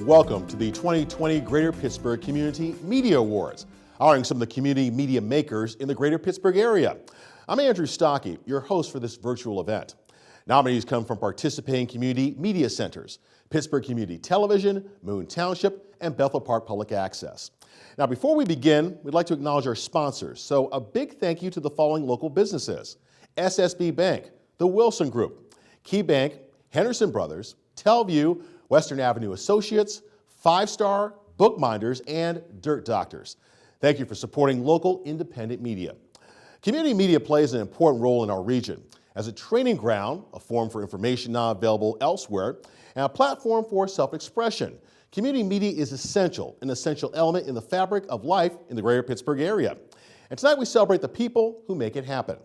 Welcome to the 2020 Greater Pittsburgh Community Media Awards, honoring some of the community media makers in the Greater Pittsburgh area. I'm Andrew Stockey, your host for this virtual event. Nominees come from participating community media centers, Pittsburgh Community Television, Moon Township, and Bethel Park Public Access. Now, before we begin, we'd like to acknowledge our sponsors. So a big thank you to the following local businesses: SSB Bank, the Wilson Group, Key Bank, Henderson Brothers, Telview, Western Avenue Associates, 5 Star, Bookminders, and Dirt Doctors. Thank you for supporting local independent media. Community media plays an important role in our region as a training ground, a forum for information not available elsewhere, and a platform for self-expression. Community media is an essential element in the fabric of life in the Greater Pittsburgh area. And tonight we celebrate the people who make it happen.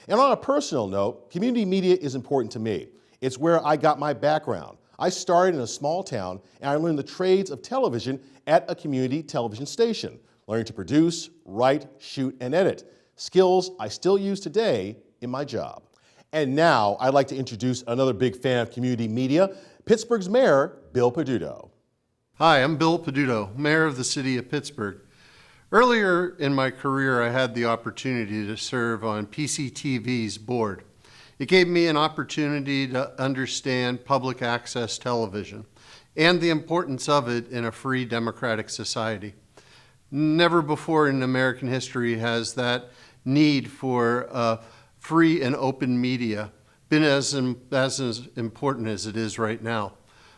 And on a personal note, community media is important to me. It's where I got my background. I started in a small town and I learned the trades of television at a community television station, learning to produce, write, shoot, and edit, skills I still use today in my job. And now I'd like to introduce another big fan of community media, Pittsburgh's Mayor, Bill Peduto. Hi, I'm Bill Peduto, Mayor of the City of Pittsburgh. Earlier in my career, I had the opportunity to serve on PCTV's board. It gave me an opportunity to understand public access television and the importance of it in a free democratic society. Never before in American history has that need for free and open media been as important as it is right now.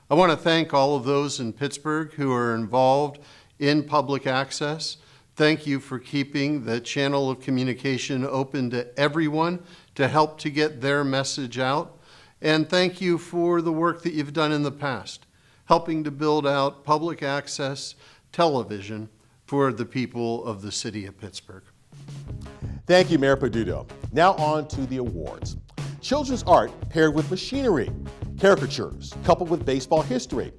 I want to thank all of those in Pittsburgh who are involved in public access. Thank you for keeping the channel of communication open to everyone to help to get their message out. And thank you for the work that you've done in the past, helping to build out public access television for the people of the city of Pittsburgh. Thank you, Mayor Peduto. Now on to the awards. Children's art paired with machinery, caricatures coupled with baseball history,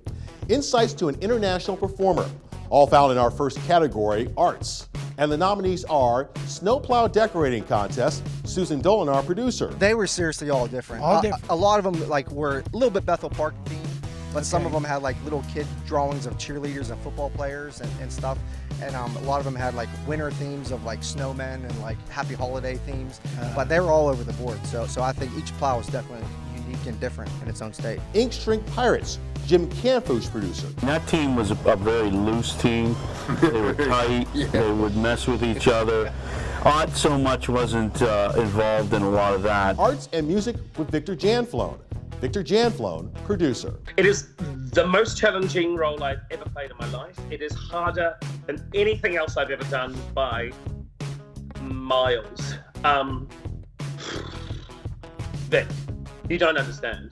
insights to an international performer, all found in our first category, arts. And the nominees are Snowplow Decorating Contest, Susan Dolan, our producer. They were seriously all different. A lot of them were a little bit Bethel Park themed, but some of them had little kid drawings of cheerleaders and football players and stuff. And a lot of them had winter themes of snowmen and happy holiday themes. But they were all over the board. So I think each plow is definitely unique and different in its own state. Ink Shrink Pirates, Jim Canfuch, producer. That team was a very loose team. They were tight. Yeah. They would mess with each other. Art so much wasn't involved in a lot of that. Arts and music with Victor Janflone. Victor Janflone, producer. It is the most challenging role I've ever played in my life. It is harder than anything else I've ever done by miles. Vic, you don't understand.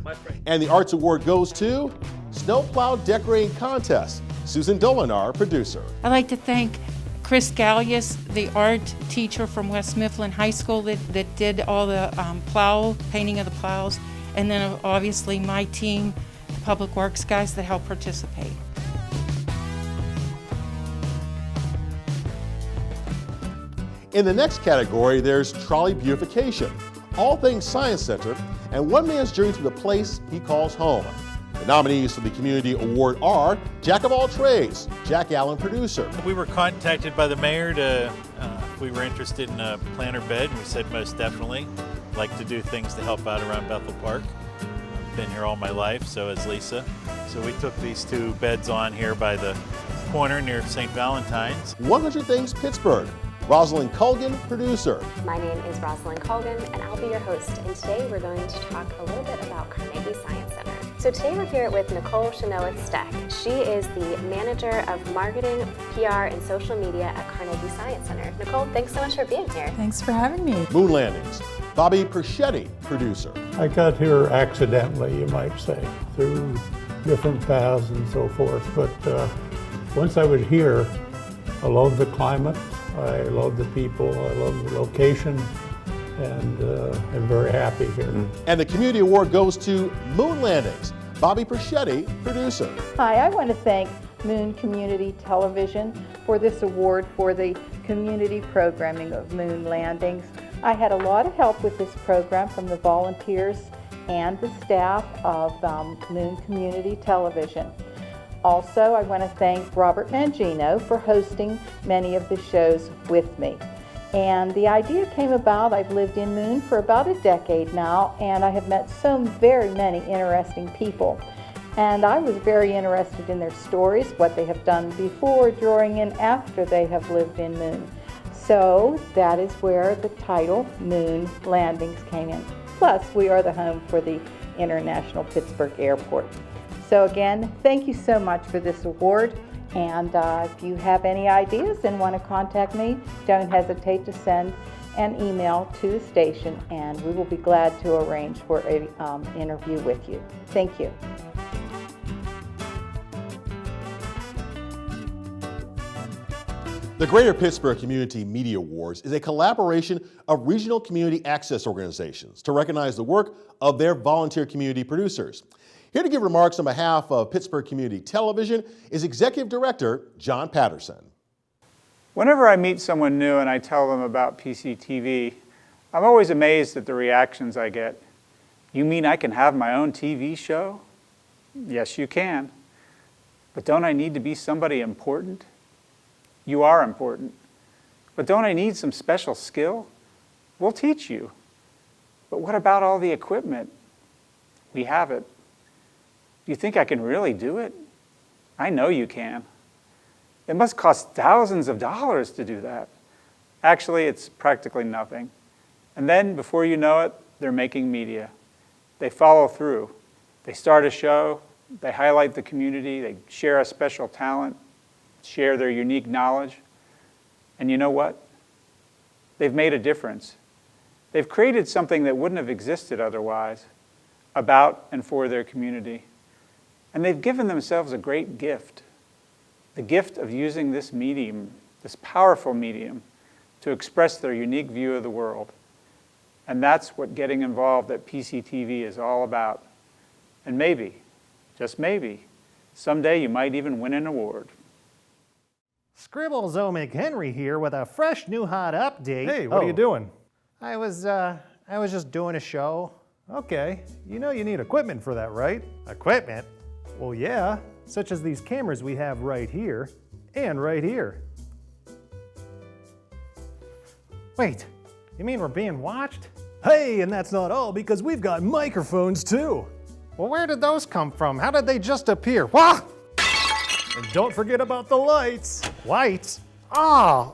My friend. And the Arts Award goes to Snowplow Decorating Contest, Susan Dolan, our producer. I'd like to thank Chris Gallius, the art teacher from West Mifflin High School that did all the painting of the plows, and then obviously my team, the Public Works guys that helped participate. In the next category, there's Trolley Beautification, all things Science Center, and one man's journey to the place he calls home. The nominees for the Community Award are Jack of All Trades, Jack Allen, producer. We were contacted by the mayor to, if we were interested in a planter bed, and we said most definitely. Like to do things to help out around Bethel Park. I've been here all my life, so has Lisa. So we took these 2 beds on here by the corner near St. Valentine's. 100 Things Pittsburgh, Rosalind Culgan, producer. My name is Rosalind Culgan, and I'll be your host. And today we're going to talk a little bit about Carnegie Science Center. So today we're here with Nicole Chenoeth-Steck. She is the Manager of Marketing, PR, and Social Media at Carnegie Science Center. Nicole, thanks so much for being here. Thanks for having me. Moon Landings, Bobby Perschetti, producer. I got here accidentally, you might say, through different paths and so forth. But once I was here, I loved the climate, I loved the people, I loved the location, and I'm very happy here. And the Community Award goes to Moon Landings, Bobby Perschetti, producer. Hi, I want to thank Moon Community Television for this award for the community programming of Moon Landings. I had a lot of help with this program from the volunteers and the staff of Moon Community Television. Also, I want to thank Robert Mangino for hosting many of the shows with me. And the idea came about, I've lived in Moon for about a decade now, and I have met so very many interesting people. And I was very interested in their stories, what they have done before, during, and after they have lived in Moon. So that is where the title Moon Landings came in. Plus, we are the home for the International Pittsburgh Airport. So again, thank you so much for this award. And if you have any ideas and want to contact me, don't hesitate to send an email to the station, and we will be glad to arrange for an interview with you. Thank you. The Greater Pittsburgh Community Media Awards is a collaboration of regional community access organizations to recognize the work of their volunteer community producers. Here to give remarks on behalf of Pittsburgh Community Television is Executive Director John Patterson. Whenever I meet someone new and I tell them about PCTV, I'm always amazed at the reactions I get. You mean I can have my own TV show? Yes, you can. But don't I need to be somebody important? You are important. But don't I need some special skill? We'll teach you. But what about all the equipment? We have it. Do you think I can really do it? I know you can. It must cost thousands of dollars to do that. Actually, it's practically nothing. And then, before you know it, they're making media. They follow through. They start a show, they highlight the community, they share a special talent, share their unique knowledge. And you know what? They've made a difference. They've created something that wouldn't have existed otherwise about and for their community. And they've given themselves a great gift, the gift of using this medium, this powerful medium, to express their unique view of the world. And that's what getting involved at PCTV is all about. And maybe, just maybe, someday you might even win an award. Scribbles O. McHenry here with a fresh new hot update. Hey, what are you doing? I was just doing a show. Okay, you know you need equipment for that, right? Equipment? Well, yeah, such as these cameras we have right here and right here. Wait, you mean we're being watched? Hey, and that's not all, because we've got microphones too. Well, where did those come from? How did they just appear? Wah! And don't forget about the lights. Lights? Oh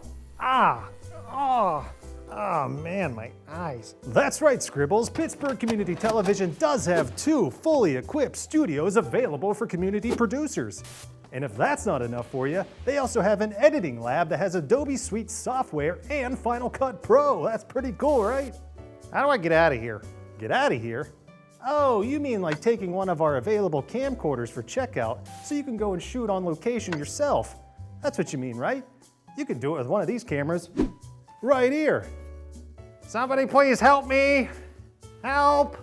man, my eyes. That's right, Scribbles. Pittsburgh Community Television does have 2 fully equipped studios available for community producers. And if that's not enough for you, they also have an editing lab that has Adobe Suite software and Final Cut Pro. That's pretty cool, right? How do I get out of here? Get out of here? Oh, you mean like taking one of our available camcorders for checkout so you can go and shoot on location yourself. That's what you mean, right? You can do it with one of these cameras right here. Somebody please help me. Help.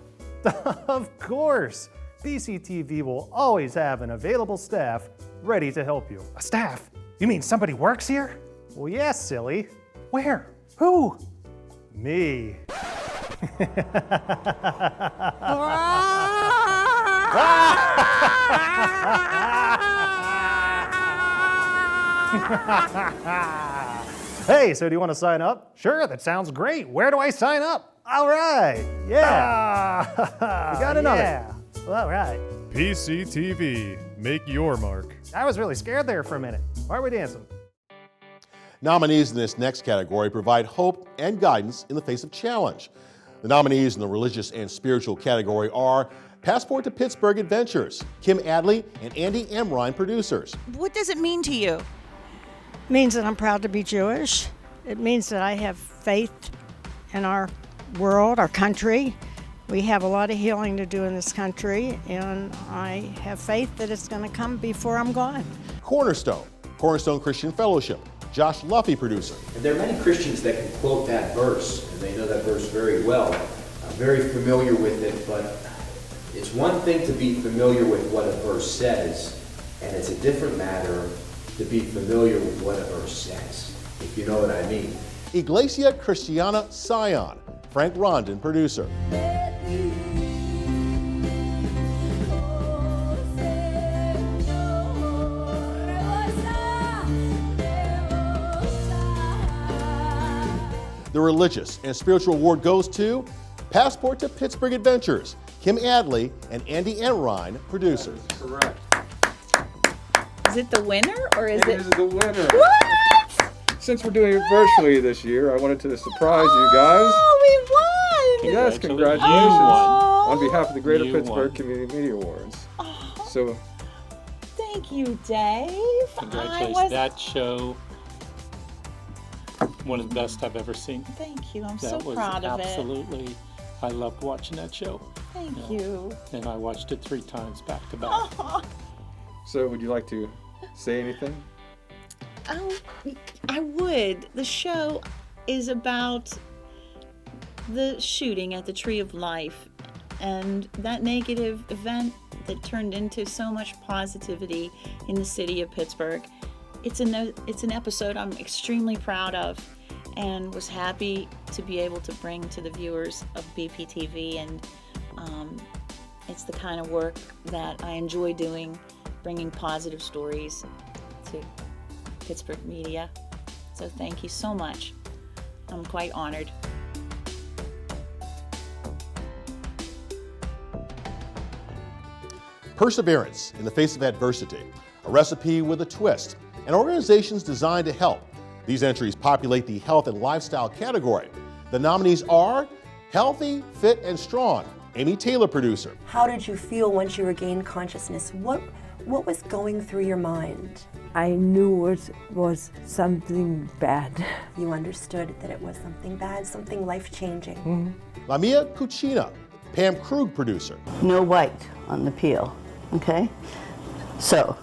Of course. PCTV will always have an available staff ready to help you. A staff? You mean somebody works here? Well, yes, silly. Where? Who? Me. Hey, so do you want to sign up? Sure, that sounds great. Where do I sign up? All right, yeah. You got another. Yeah. All right. PCTV, make your mark. I was really scared there for a minute. Why are we dancing? Nominees in this next category provide hope and guidance in the face of challenge. The nominees in the religious and spiritual category are Passport to Pittsburgh Adventures, Kim Adley and Andy Emrine, producers. What does it mean to you? It means that I'm proud to be Jewish. It means that I have faith in our world, our country. We have a lot of healing to do in this country, and I have faith that it's going to come before I'm gone. Cornerstone Christian Fellowship, Josh Luffy, producer. And there are many Christians that can quote that verse, and they know that verse very well. I'm very familiar with it, but it's one thing to be familiar with what a verse says, and it's a different matter to be familiar with what a verse says, if you know what I mean. Iglesia Cristiana Sion, Frank Rondon, producer. The religious and spiritual award goes to Passport to Pittsburgh Adventures, Kim Adley and Andy Enrine, producers. Correct. Is it the winner or is it? It is the winner. What? Since we're doing it virtually this year, I wanted to surprise you guys. Oh, we won! Yes, congratulations. On behalf of the Greater Pittsburgh Community Media Awards. So, thank you, Dave. Congratulations. That show, one of the best I've ever seen. Thank you. I'm that so was proud of it. absolutely, I loved watching that show. Thank you. And I watched it 3 times back to back. So would you like to say anything? Oh, I would. The show is about the shooting at the Tree of Life and that negative event that turned into so much positivity in the city of Pittsburgh. It's an episode I'm extremely proud of and was happy to be able to bring to the viewers of BPTV, and it's the kind of work that I enjoy doing, bringing positive stories to Pittsburgh media. So thank you so much. I'm quite honored. Perseverance in the face of adversity, a recipe with a twist, and organizations designed to help. These entries populate the health and lifestyle category. The nominees are Healthy, Fit, and Strong, Amy Taylor, producer. How did you feel once you regained consciousness? What was going through your mind? I knew it was something bad. You understood that it was something bad, something life-changing. Lamia Cucina, Pam Krug, producer. No white on the peel, okay? So,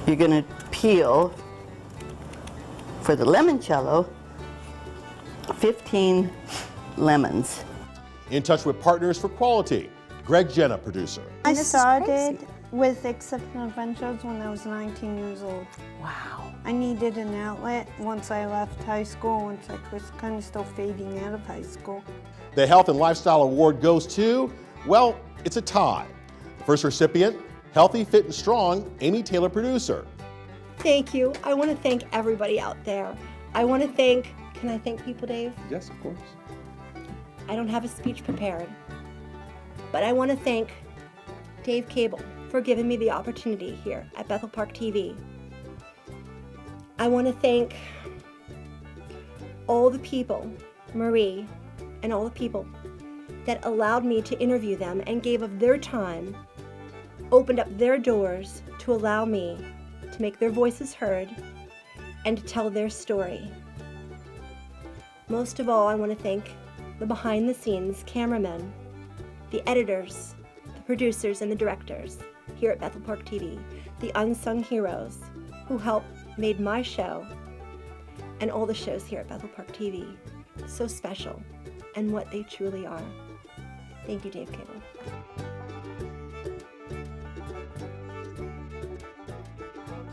you're gonna peel, for the limoncello, 15 lemons. In touch with Partners for Quality, Greg Jenna, producer. I started with Exceptional Adventures when I was 19 years old. Wow. I needed an outlet once I left high school, once I was kind of still fading out of high school. The Health and Lifestyle Award goes to, well, it's a tie. The first recipient, Healthy, Fit, and Strong, Amy Taylor, producer. Thank you. I want to thank everybody out there. I want to thank, can I thank people, Dave? Yes, of course. I don't have a speech prepared, but I want to thank Dave Cable for giving me the opportunity here at Bethel Park TV. I want to thank all the people, Marie, and all the people that allowed me to interview them and gave of their time, opened up their doors to allow me to make their voices heard and to tell their story. Most of all, I want to thank the behind-the-scenes cameramen, the editors, the producers, and the directors here at Bethel Park TV, the unsung heroes who helped made my show and all the shows here at Bethel Park TV so special and what they truly are. Thank you, Dave Cable.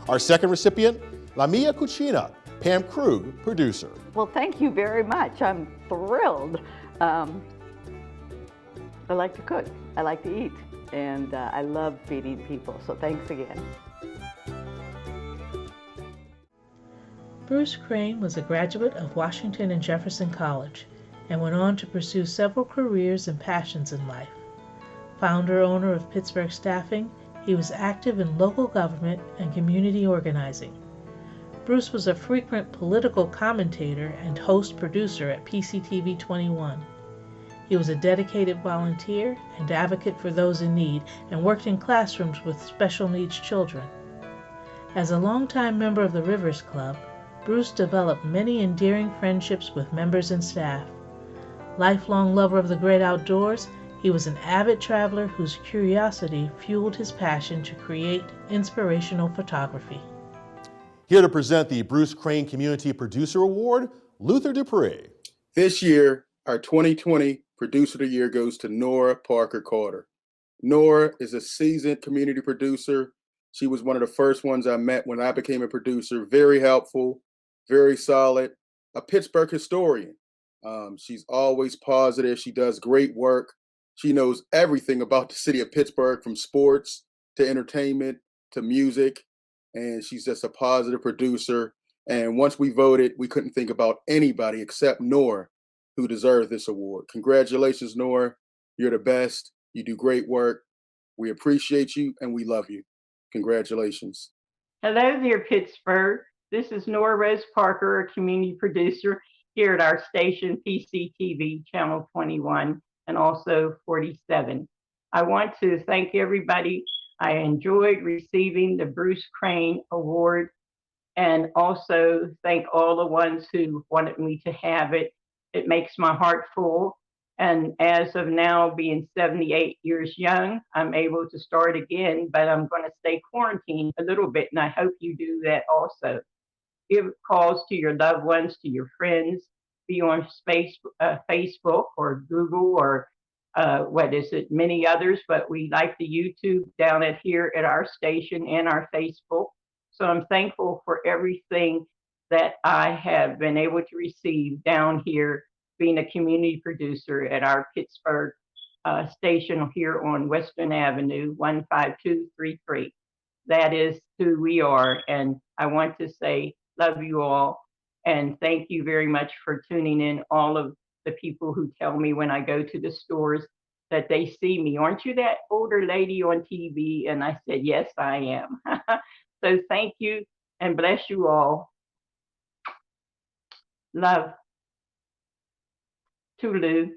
Our second recipient, Lamia Cucina, Pam Krug, producer. Well, thank you very much. I'm thrilled. I like to cook, I like to eat, and I love feeding people, so thanks again. Bruce Crane was a graduate of Washington and Jefferson College and went on to pursue several careers and passions in life. Founder-owner of Pittsburgh Staffing, he was active in local government and community organizing. Bruce was a frequent political commentator and host-producer at PCTV 21. He was a dedicated volunteer and advocate for those in need and worked in classrooms with special needs children. As a longtime member of the Rivers Club, Bruce developed many endearing friendships with members and staff. Lifelong lover of the great outdoors, he was an avid traveler whose curiosity fueled his passion to create inspirational photography. Here to present the Bruce Crane Community Producer Award, Luther Dupree. This year, our 2020 Producer of the Year goes to Nora Parker Carter. Nora is a seasoned community producer. She was one of the first ones I met when I became a producer. Very helpful, very solid, a Pittsburgh historian. She's always positive. She does great work. She knows everything about the city of Pittsburgh, from sports to entertainment to music. And she's just a positive producer. And once we voted, we couldn't think about anybody except Nora who deserved this award. Congratulations, Nora. You're the best. You do great work. We appreciate you and we love you. Congratulations. Hello there, Pittsburgh. This is Nora Rose Parker, a community producer here at our station, PCTV, Channel 21, and also 47. I want to thank everybody. I enjoyed receiving the Bruce Crane Award, and also thank all the ones who wanted me to have it. It makes my heart full. And as of now, being 78 years young, I'm able to start again, but I'm going to stay quarantined a little bit, and I hope you do that also. Give calls to your loved ones, to your friends, be on Facebook or Google or many others, but we like the YouTube down here at our station and our Facebook. So I'm thankful for everything that I have been able to receive down here, being a community producer at our Pittsburgh station here on Western Avenue, 15233. That is who we are. And I want to say, love you all. And thank you very much for tuning in, all of the people who tell me when I go to the stores that they see me. Aren't you that older lady on TV? And I said, yes, I am. So thank you and bless you all. Love. Toodaloo.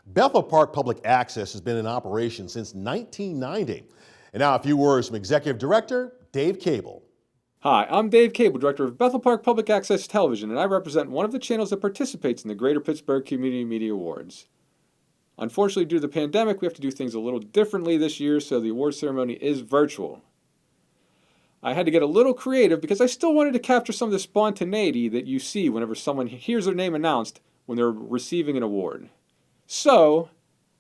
Bethel Park Public Access has been in operation since 1990. And now a few words from Executive Director Dave Cable. Hi, I'm Dave Cable, Director of Bethel Park Public Access Television, and I represent one of the channels that participates in the Greater Pittsburgh Community Media Awards. Unfortunately, due to the pandemic, we have to do things a little differently this year, so the award ceremony is virtual. I had to get a little creative because I still wanted to capture some of the spontaneity that you see whenever someone hears their name announced when they're receiving an award. So,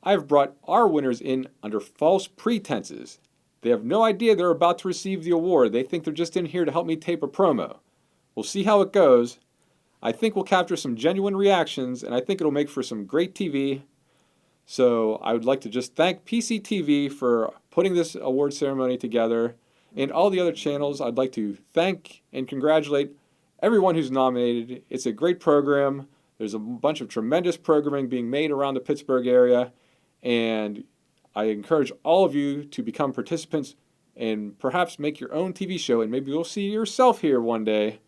I've brought our winners in under false pretenses. They have no idea they're about to receive the award. They think they're just in here to help me tape a promo. We'll see how it goes. I think we'll capture some genuine reactions, and I think it'll make for some great TV. So I would like to just thank PCTV for putting this award ceremony together, and all the other channels. I'd like to thank and congratulate everyone who's nominated. It's a great program. There's a bunch of tremendous programming being made around the Pittsburgh area, and I encourage all of you to become participants and perhaps make your own TV show, and maybe you'll see yourself here one day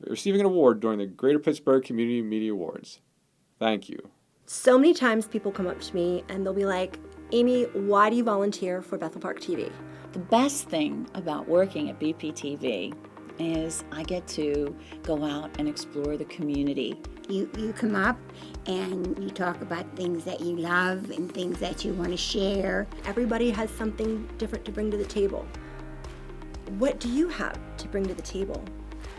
receiving an award during the Greater Pittsburgh Community Media Awards. Thank you. So many times people come up to me and they'll be like, Amy, why do you volunteer for Bethel Park TV? The best thing about working at BPTV is I get to go out and explore the community. You come up and you talk about things that you love and things that you want to share. Everybody has something different to bring to the table. What do you have to bring to the table?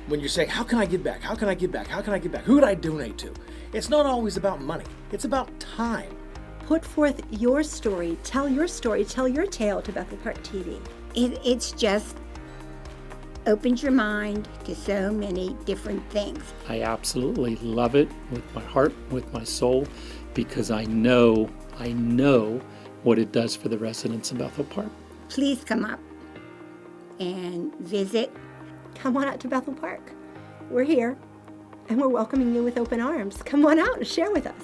When you say, how can I give back? How can I give back? How can I give back? Who would I donate to? It's not always about money. It's about time. Put forth your story, tell your tale to Bethel Park TV. It's just opens your mind to so many different things. I absolutely love it with my heart, with my soul, because I know what it does for the residents of Bethel Park. Please come up and visit. Come on out to Bethel Park. We're here and we're welcoming you with open arms. Come on out and share with us.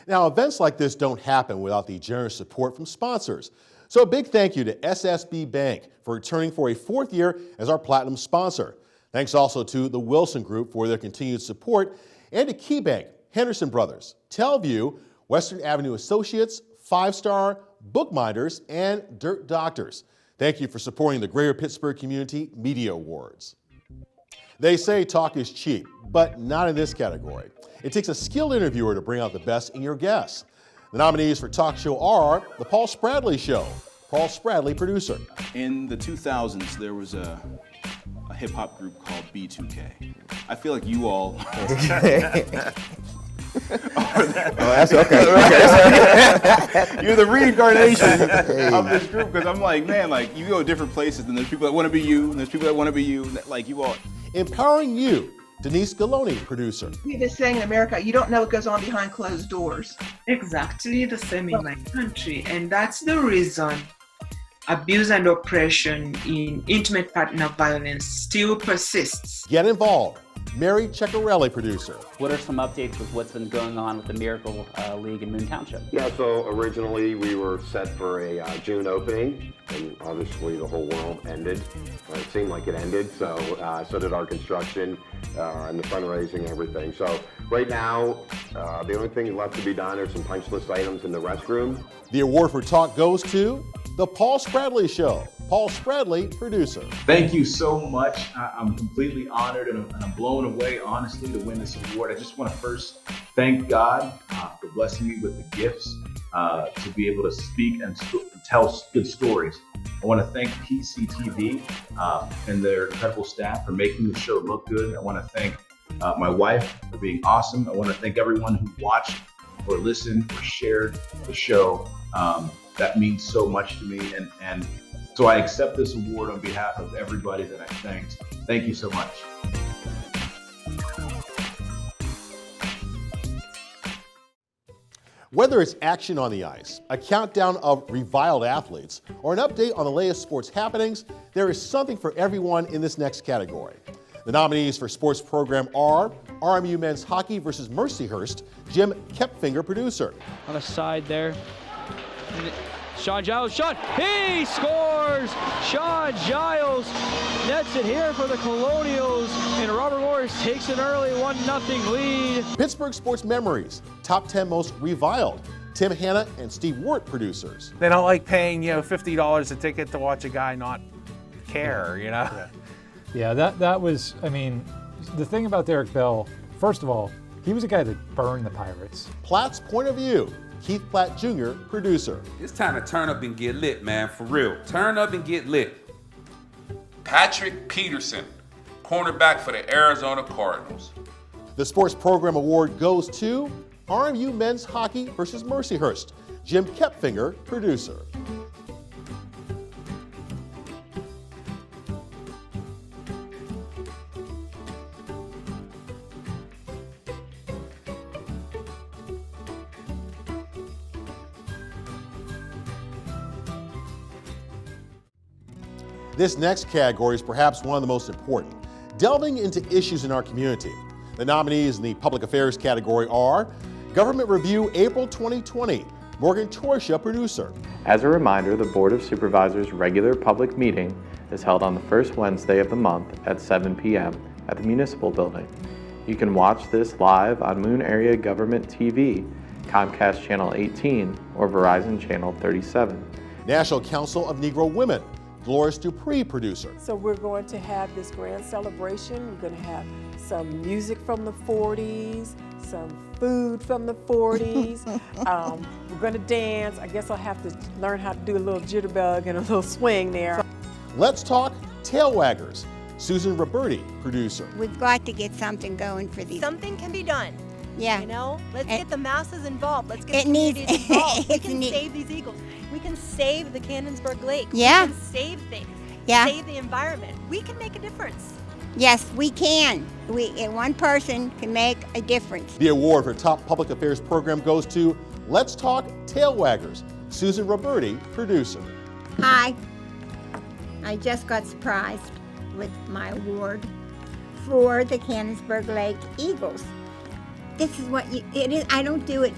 Now, events like this don't happen without the generous support from sponsors. So a big thank you to SSB Bank for returning for a fourth year as our platinum sponsor. Thanks also to the Wilson Group for their continued support, and to KeyBank, Henderson Brothers, Telview, Western Avenue Associates, 5 Star, Bookminders, and Dirt Doctors. Thank you for supporting the Greater Pittsburgh Community Media Awards. They say talk is cheap, but not in this category. It takes a skilled interviewer to bring out the best in your guests. The nominees for talk show are The Paul Spradley Show, Paul Spradley, producer. In the 2000s, there was a hip-hop group called B2K. I feel like you all that's okay. You're the reincarnation of this group, because I'm like, man, like, you go different places, and there's people that want to be you, and there's people that want to be you, like you all. Empowering you Denise Galoni, producer. We have this saying in America, you don't know what goes on behind closed doors. Exactly the same in my country, and that's the reason abuse and oppression in intimate partner violence still persists. Get involved. Mary Ceccarelli, producer. What are some updates with what's been going on with the Miracle League in Moon Township? Yeah, so originally we were set for a June opening, and obviously the whole world ended. It seemed like it ended, so did our construction and the fundraising and everything. So right now, the only thing left to be done are some punch list items in the restroom. The award for talk goes to The Paul Spradley Show. Paul Spradley, producer. Thank you so much. I'm completely honored and I'm blown away, honestly, to win this award. I just want to first thank God for blessing me with the gifts to be able to speak and tell good stories. I want to thank PCTV and their incredible staff for making the show look good. I want to thank my wife for being awesome. I want to thank everyone who watched or listened or shared the show. That means so much to me, and so I accept this award on behalf of everybody that I thanked. Thank you so much. Whether it's action on the ice, a countdown of reviled athletes, or an update on the latest sports happenings, there is something for everyone in this next category. The nominees for sports program are RMU men's hockey versus Mercyhurst, Jim Kepfinger, producer. On the side there. Sean Giles shot, he scores! Sean Giles nets it here for the Colonials, and Robert Morris takes an early 1-0 lead. Pittsburgh Sports Memories, top 10 most reviled. Tim Hanna and Steve Wirt, producers. They don't like paying, $50 a ticket to watch a guy not care, Yeah, that was, the thing about Derek Bell, first of all, he was a guy that burned the Pirates. Platt's Point of View, Keith Platt Jr., producer. It's time to turn up and get lit, man, for real. Turn up and get lit. Patrick Peterson, cornerback for the Arizona Cardinals. The Sports Program Award goes to RMU men's hockey versus Mercyhurst, Jim Kepfinger, producer. This next category is perhaps one of the most important, delving into issues in our community. The nominees in the public affairs category are Government Review April 2020, Morgan Torsha, producer. As a reminder, the Board of Supervisors' regular public meeting is held on the first Wednesday of the month at 7 p.m. at the Municipal Building. You can watch this live on Moon Area Government TV, Comcast Channel 18, or Verizon Channel 37. National Council of Negro Women, Dolores Dupree, producer. So we're going to have this grand celebration. We're going to have some music from the 40s, some food from the 40s. We're going to dance. I guess I'll have to learn how to do a little jitterbug and a little swing there. Let's talk tail waggers. Susan Roberti, producer. We've got to get something going for these. Something can be done. Yeah. Let's get the masses involved. Let's get the communities involved. We can save these eagles. We can save the Cannonsburg Lake. Yeah. We can save things. Yeah. Save the environment. We can make a difference. Yes, we can. One person can make a difference. The award for top public affairs program goes to Let's Talk Tail Waggers, Susan Roberti, producer. Hi. I just got surprised with my award for the Cannonsburg Lake Eagles. This is what it is. I don't do it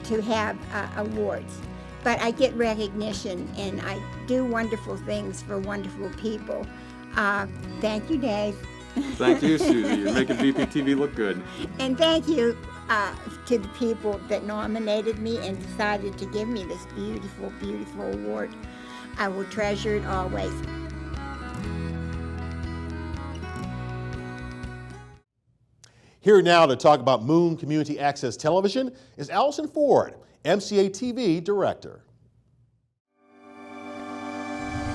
to have awards, but I get recognition and I do wonderful things for wonderful people. Thank you, Dave. Thank you, Susie. You're making BPTV look good. And thank you to the people that nominated me and decided to give me this beautiful, beautiful award. I will treasure it always. Here now to talk about Moon Community Access Television is Allison Ford, MCA TV Director.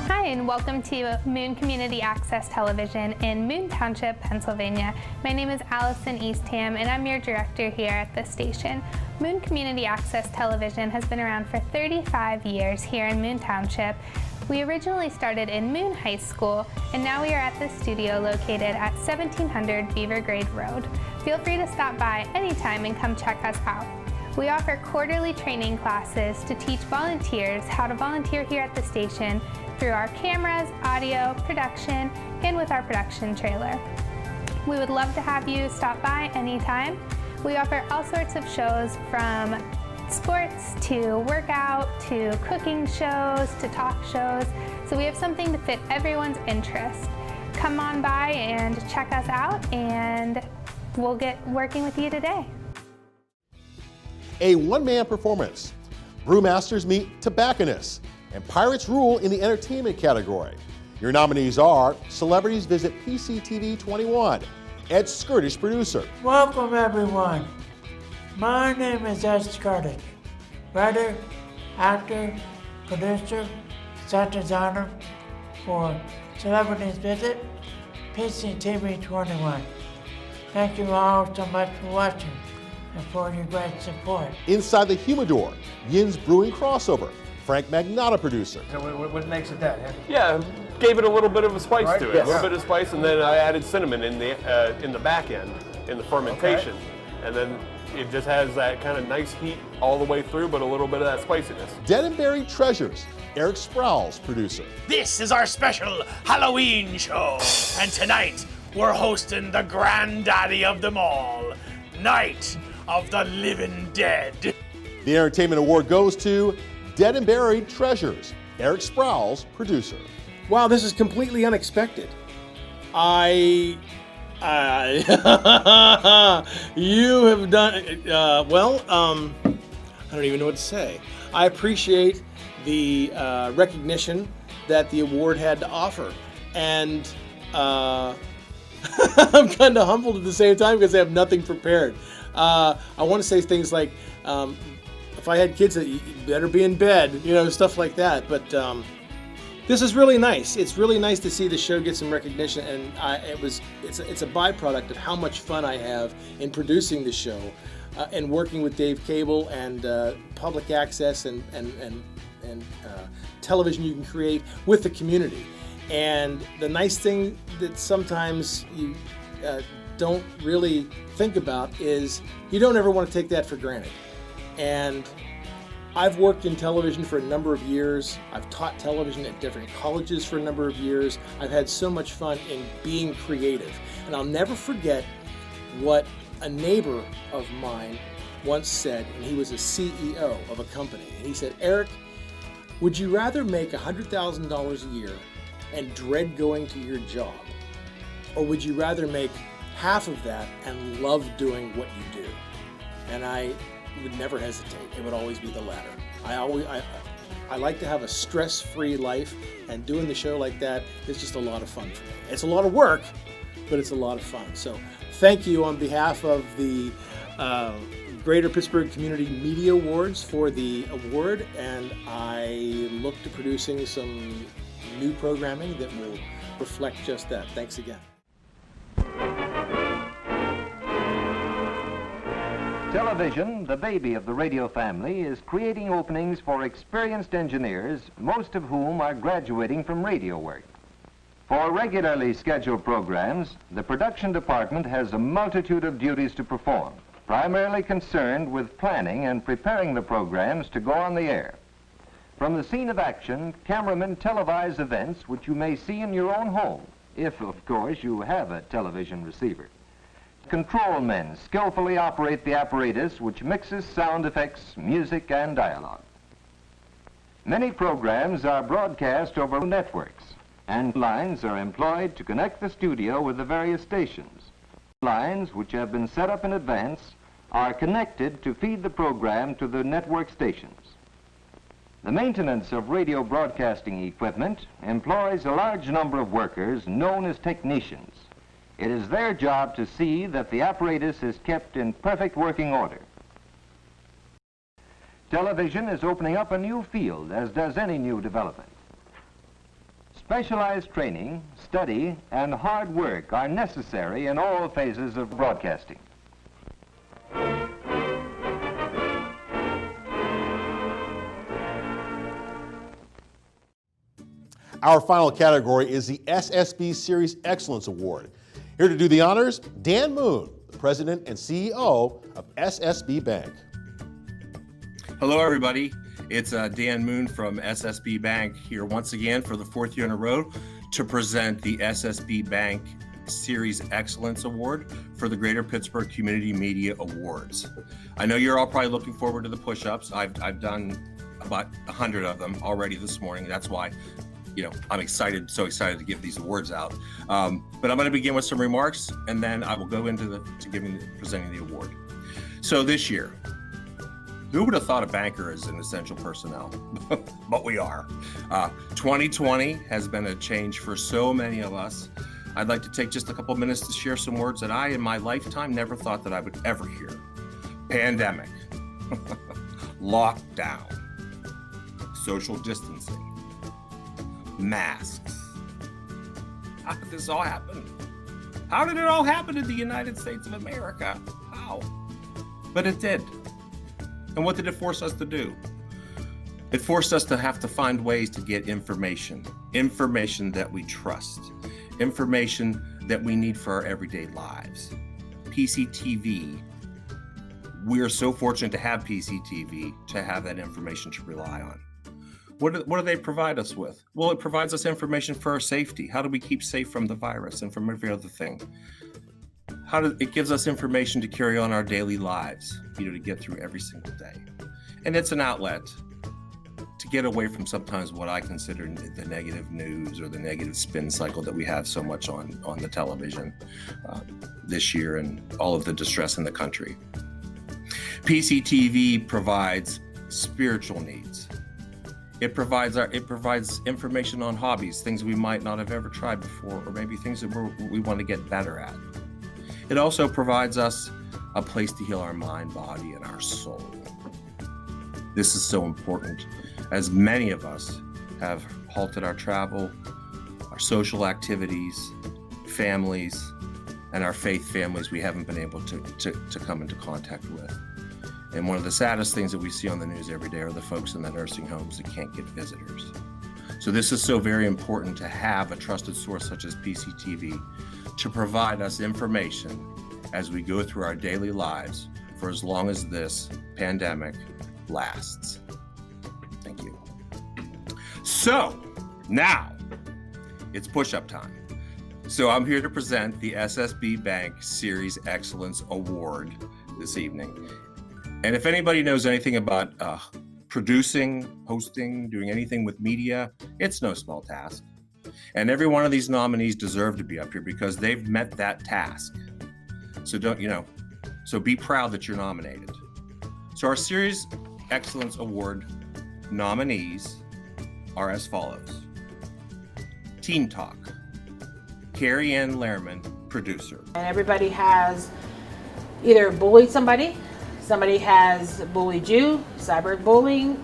Hi, and welcome to Moon Community Access Television in Moon Township, Pennsylvania. My name is Allison Eastham, and I'm your director here at the station. Moon Community Access Television has been around for 35 years here in Moon Township. We originally started in Moon High School, and now we are at the studio located at 1700 Beaver Grade Road. Feel free to stop by anytime and come check us out. We offer quarterly training classes to teach volunteers how to volunteer here at the station through our cameras, audio, production, and with our production trailer. We would love to have you stop by anytime. We offer all sorts of shows from sports to workout to cooking shows to talk shows. So we have something to fit everyone's interest. Come on by and check us out, and we'll get working with you today. A one-man performance. Brewmasters meet tobacconists, and pirates rule in the entertainment category. Your nominees are Celebrities Visit PCTV 21, Ed Skirtish, producer. Welcome everyone. My name is Ed Skirtish, writer, actor, producer, set designer for Celebrities Visit PCTV 21. Thank you all so much for watching and for your great support. Inside the Humidor, Yin's Brewing crossover. Frank Magnotta, producer. So what makes it that? Yeah, gave it a little bit of a spice Right? to it, Yes. a little bit of spice, and then I added cinnamon in the back end, in the fermentation, and then it just has that kind of nice heat all the way through, but a little bit of that spiciness. Dead and Buried Treasures. Eric Sproul's, producer. This is our special Halloween show, and tonight we're hosting the granddaddy of them all, Night of the Living Dead. The Entertainment Award goes to Dead and Buried Treasures. Eric Sproul's, producer. Wow, this is completely unexpected. You have done, I don't even know what to say. I appreciate the recognition that the award had to offer. And I'm kind of humbled at the same time because I have nothing prepared. I want to say things like, if I had kids, you better be in bed, stuff like that. But this is really nice. It's really nice to see the show get some recognition, and it's a byproduct of how much fun I have in producing the show and working with Dave Cable and public access and television you can create with the community. And the nice thing that sometimes you don't really think about is you don't ever want to take that for granted. And I've worked in television for a number of years. I've taught television at different colleges for a number of years. I've had so much fun in being creative. And I'll never forget what a neighbor of mine once said, and he was a CEO of a company. And he said, "Eric, would you rather make $100,000 a year and dread going to your job? Or would you rather make half of that and love doing what you do?" And I would never hesitate. It would always be the latter. I like to have a stress-free life, and doing the show like that is just a lot of fun for me. It's a lot of work, but it's a lot of fun. So thank you on behalf of the Greater Pittsburgh Community Media Awards for the award, and I look to producing some new programming that will reflect just that. Thanks again. Television, the baby of the radio family, is creating openings for experienced engineers, most of whom are graduating from radio work. For regularly scheduled programs, the production department has a multitude of duties to perform, primarily concerned with planning and preparing the programs to go on the air. From the scene of action, cameramen televise events which you may see in your own home, if, of course, you have a television receiver. Control men skillfully operate the apparatus which mixes sound effects, music, and dialogue. Many programs are broadcast over networks, and lines are employed to connect the studio with the various stations. Lines which have been set up in advance are connected to feed the program to the network stations. The maintenance of radio broadcasting equipment employs a large number of workers known as technicians. It is their job to see that the apparatus is kept in perfect working order. Television is opening up a new field, as does any new development. Specialized training, study, and hard work are necessary in all phases of broadcasting. Our final category is the SSB Series Excellence Award. Here to do the honors, Dan Moon, the President and CEO of SSB Bank. Hello, everybody. It's Dan Moon from SSB Bank here once again for the fourth year in a row to present the SSB Bank Series Excellence Award for the Greater Pittsburgh Community Media Awards. I know you're all probably looking forward to the push-ups. I've done about 100 of them already this morning. That's why, I'm so excited to give these awards out. But I'm going to begin with some remarks, and then I will go into presenting the award. So this year, who would have thought a banker is an essential personnel? But we are. 2020 has been a change for so many of us. I'd like to take just a couple minutes to share some words that I, in my lifetime, never thought that I would ever hear. Pandemic, lockdown, social distancing, masks. How did this all happen? How did it all happen in the United States of America? How? But it did. And what did it force us to do? It forced us to have to find ways to get information that we trust, information that we need for our everyday lives. PCTV. We are so fortunate to have PCTV, to have that information to rely on. What do they provide us with? Well, it provides us information for our safety. How do we keep safe from the virus and from every other thing? It gives us information to carry on our daily lives, to get through every single day. And it's an outlet to get away from sometimes what I consider the negative news or the negative spin cycle that we have so much on the television this year and all of the distress in the country. PCTV provides spiritual needs. It provides information on hobbies, things we might not have ever tried before, or maybe things that we want to get better at. It also provides us a place to heal our mind, body, and our soul. This is so important, as many of us have halted our travel, our social activities, families, and our faith families we haven't been able to come into contact with. And one of the saddest things that we see on the news every day are the folks in the nursing homes that can't get visitors. So this is so very important to have a trusted source such as PCTV to provide us information as we go through our daily lives for as long as this pandemic lasts. Thank you. So now it's push-up time. So I'm here to present the SSB Bank Series Excellence Award this evening. And if anybody knows anything about producing, hosting, doing anything with media, it's no small task. And every one of these nominees deserve to be up here because they've met that task. So so be proud that you're nominated. So our Series Excellence Award nominees are as follows. Teen Talk, Carrie Ann Lehrman, producer. And everybody has either bullied somebody has bullied you, cyberbullying,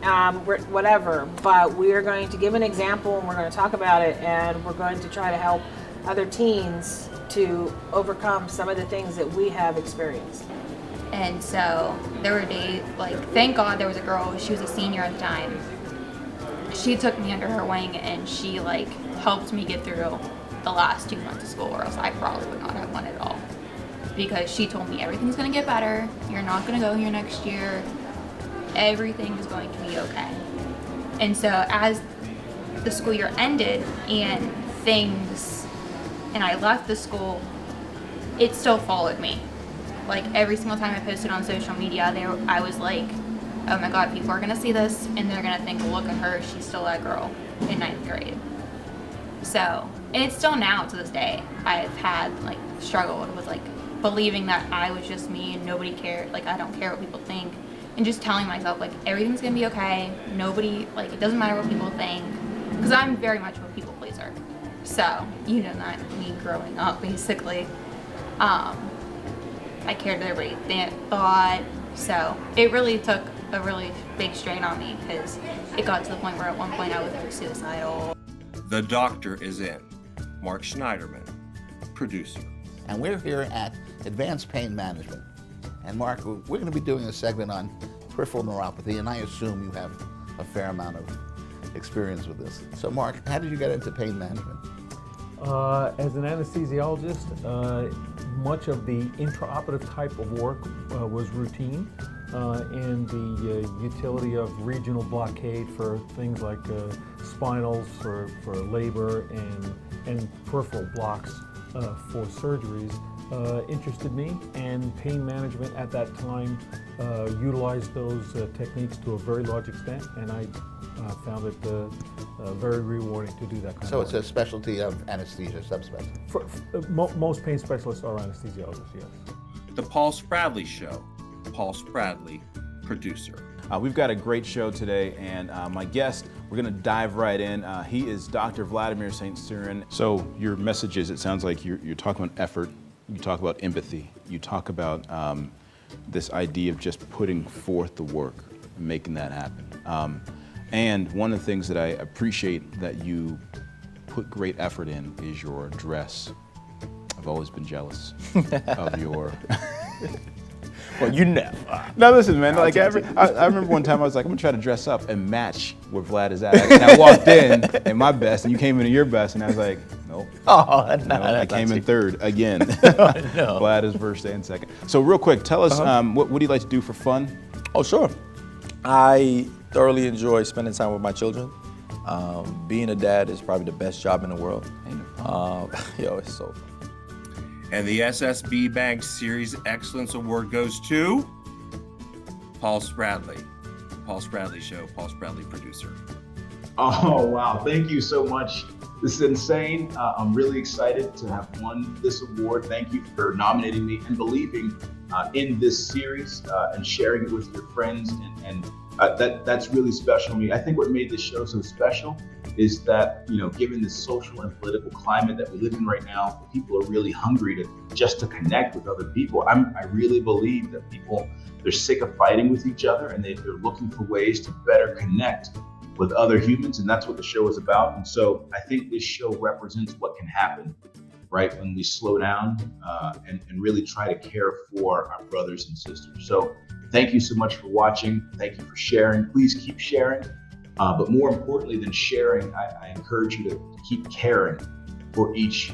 whatever. But we are going to give an example and we're going to talk about it, and we're going to try to help other teens to overcome some of the things that we have experienced. And so there were days, thank God there was a girl, she was a senior at the time. She took me under her wing and she helped me get through the last 2 months of school, or else I probably would not have won it all. Because she told me everything's gonna get better, you're not gonna go here next year, everything is going to be okay. And so as the school year ended and I left the school, it still followed me. Every single time I posted on social media, I was like, oh my God, people are gonna see this and they're gonna think, look at her, she's still that girl in 9th grade. So, and it's still now to this day, I've had struggled with believing that I was just me and nobody cared, I don't care what people think, and just telling myself everything's gonna be okay, nobody, it doesn't matter what people think, because I'm very much a people pleaser. So, that me growing up basically, I cared what everybody thought, so it really took a really big strain on me because it got to the point where at one point I was suicidal. The doctor is in. Mark Schneiderman, producer. And we're here at Advanced Pain Management. And Mark, we're going to be doing a segment on peripheral neuropathy, and I assume you have a fair amount of experience with this. So Mark, how did you get into pain management? As an anesthesiologist, much of the intraoperative type of work was routine, and the utility of regional blockade for things like spinals for labor and peripheral blocks for surgeries interested me, and pain management at that time utilized those techniques to a very large extent, and I found it very rewarding to do that kind of work. So it's a specialty of anesthesia, subspecialty? Most pain specialists are anesthesiologists, yes. The Paul Spradley Show. Paul Spradley, producer. We've got a great show today, and my guest, we're going to dive right in. He is Dr. Vladimir St. Cyrin. So your messages, it sounds like you're talking about effort, you talk about empathy, you talk about this idea of just putting forth the work, and making that happen. And one of the things that I appreciate that you put great effort in is your dress. I've always been jealous of your... Well, you know. No, listen, man. Like I remember one time I was like, I'm gonna try to dress up and match where Vlad is at. And I walked in my best, and you came into your best, and I was like, nope. Oh, no, I came in third again. No. Vlad is first and second. So real quick, tell us what do you like to do for fun? Oh, sure. I thoroughly enjoy spending time with my children. Being a dad is probably the best job in the world. It's so fun. And the SSB Bank Series Excellence Award goes to Paul Spradley. Paul Spradley Show, Paul Spradley, producer. Oh, wow. Thank you so much. This is insane. I'm really excited to have won this award. Thank you for nominating me and believing in this series and sharing it with your friends. And that's really special to me. I think what made this show so special is that, given the social and political climate that we live in right now, people are really hungry to connect with other people. I really believe that they're sick of fighting with each other, and they're looking for ways to better connect with other humans, and that's what the show is about. And so I think this show represents what can happen, right, when we slow down and really try to care for our brothers and sisters. So thank you so much for watching. Thank you for sharing. Please keep sharing. But more importantly than sharing, I encourage you to keep caring for each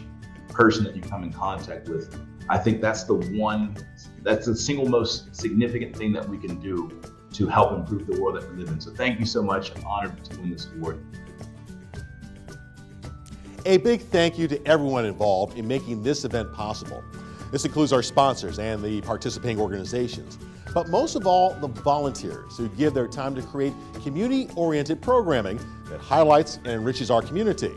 person that you come in contact with. I think that's the single most significant thing that we can do to help improve the world that we live in. So thank you so much. I'm honored to win this award. A big thank you to everyone involved in making this event possible. This includes our sponsors and the participating organizations, but most of all, the volunteers who give their time to create community-oriented programming that highlights and enriches our community.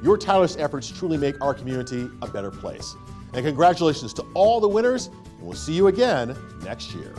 Your tireless efforts truly make our community a better place. And congratulations to all the winners, and we'll see you again next year.